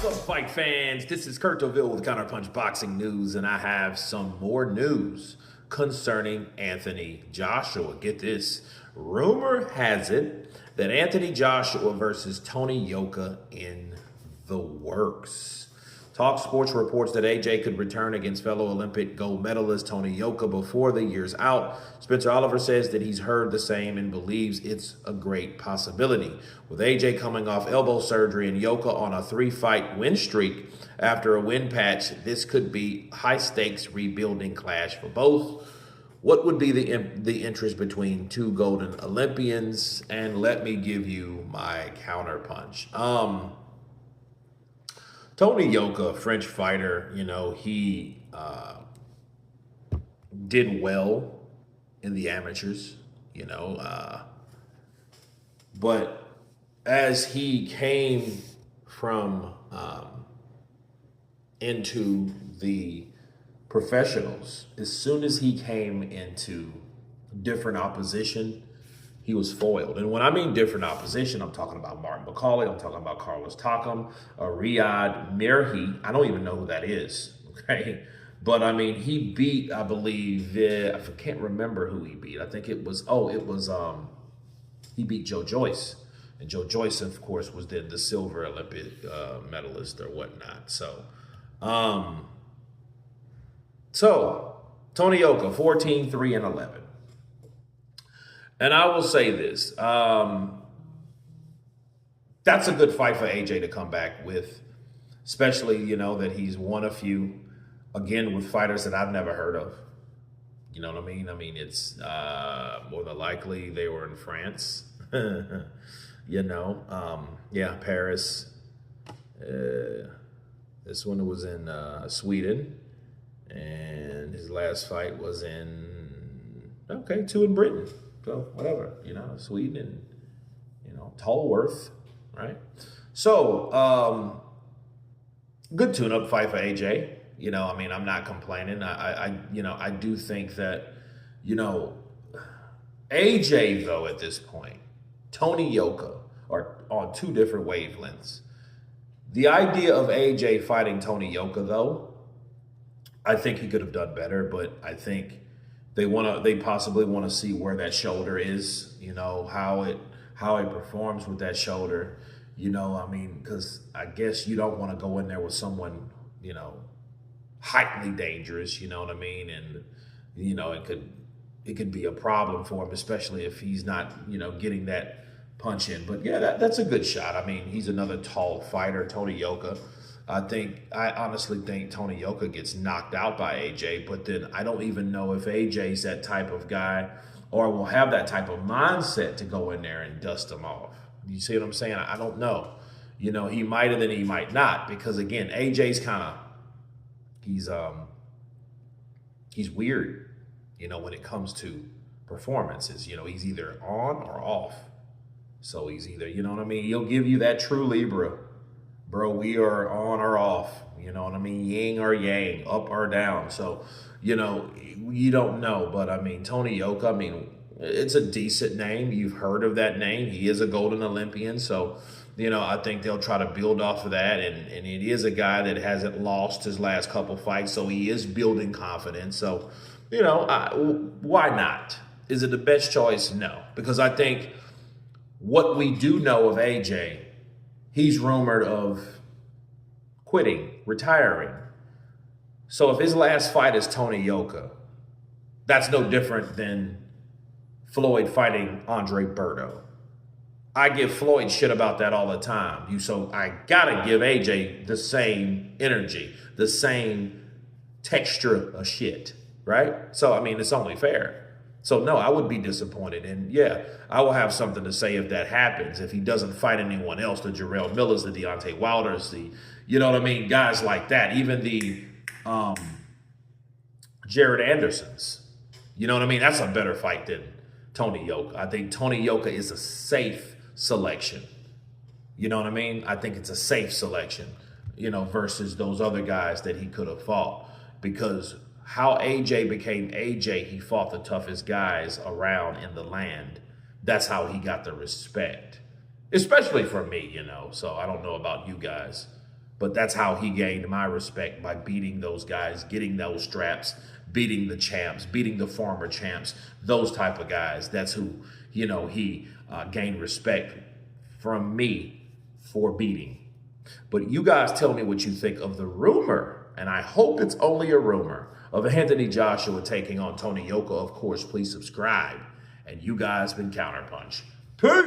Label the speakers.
Speaker 1: up, fight fans? This is Kurt Deville with Counterpunch Boxing News, and I have some more news concerning Anthony Joshua. Get this. Rumor has it that Anthony Joshua versus Tony Yoka in the works. Talk Sports reports that AJ could return against fellow Olympic gold medalist Tony Yoka before the year's out. Spencer Oliver says that he's heard the same and believes it's a great possibility. With AJ coming off elbow surgery and Yoka on a 3-fight win streak after a win patch, this could be high-stakes rebuilding clash for both. What would be the interest between two golden Olympians? And let me give you my counterpunch. Tony Yoka, French fighter, he did well in the amateurs, but as he came from into the professionals, as soon as he came into different opposition, he was foiled. And when I mean different opposition, I'm talking about Martin McCauley, I'm talking about Carlos Takam, Riyad Mirhi. I don't even know who that is, okay? But I mean, he beat, I believe, I can't remember who he beat. I think it was, he beat Joe Joyce. And Joe Joyce, of course, was then the silver Olympic medalist or whatnot. So Tony Yoka, 14-3-11. And I will say this, that's a good fight for AJ to come back with, especially, that he's won a few, again, with fighters that I've never heard of. You know what I mean? I mean, it's more than likely they were in France, Paris. This one was in Sweden, and his last fight was two in Britain. So whatever, Sweden and, Tallworth, right? So, good tune-up fight for AJ. I'm not complaining. I do think that, AJ, though, at this point, Tony Yoka are on two different wavelengths. The idea of AJ fighting Tony Yoka, though, I think he could have done better, but I think they possibly want to see where that shoulder is, how it performs with that shoulder, because I guess you don't want to go in there with someone, highly dangerous, you know what I mean? And, it could be a problem for him, especially if he's not, getting that punch in. But yeah, that's a good shot. I mean, he's another tall fighter, Tony Yoka. I honestly think Tony Yoka gets knocked out by AJ, but then I don't even know if AJ's that type of guy or will have that type of mindset to go in there and dust him off. You see what I'm saying? I don't know. He might and then he might not, because again, AJ's he's weird, when it comes to performances. He's either on or off. So he's either, he'll give you that true Libra. Bro, we are on or off, you know what I mean? Yin or yang, up or down. So, you don't know. But, Tony Yoka, it's a decent name. You've heard of that name. He is a golden Olympian. So, I think they'll try to build off of that. And it is a guy that hasn't lost his last couple fights. So he is building confidence. So, why not? Is it the best choice? No. Because I think what we do know of AJ, he's rumored of quitting, retiring. So if his last fight is Tony Yoka, that's no different than Floyd fighting Andre Berto. I give Floyd shit about that all the time. So I gotta give AJ the same energy, the same texture of shit, right? So, it's only fair. So, no, I would be disappointed. And, yeah, I will have something to say if that happens. If he doesn't fight anyone else, the Jarrell Millers, the Deontay Wilders, guys like that. Even the Jared Andersons. That's a better fight than Tony Yoka. I think Tony Yoka is a safe selection. I think it's a safe selection, versus those other guys that he could have fought. Because how AJ became AJ, he fought the toughest guys around in the land. That's how he got the respect, especially from me, So I don't know about you guys. But that's how he gained my respect, by beating those guys, getting those straps, beating the champs, beating the former champs, those type of guys. That's who, he gained respect from me for beating. But you guys tell me what you think of the rumor, and I hope it's only a rumor, of Anthony Joshua taking on Tony Yoka. Of course, please subscribe. And you guys been Counterpunch. Peace!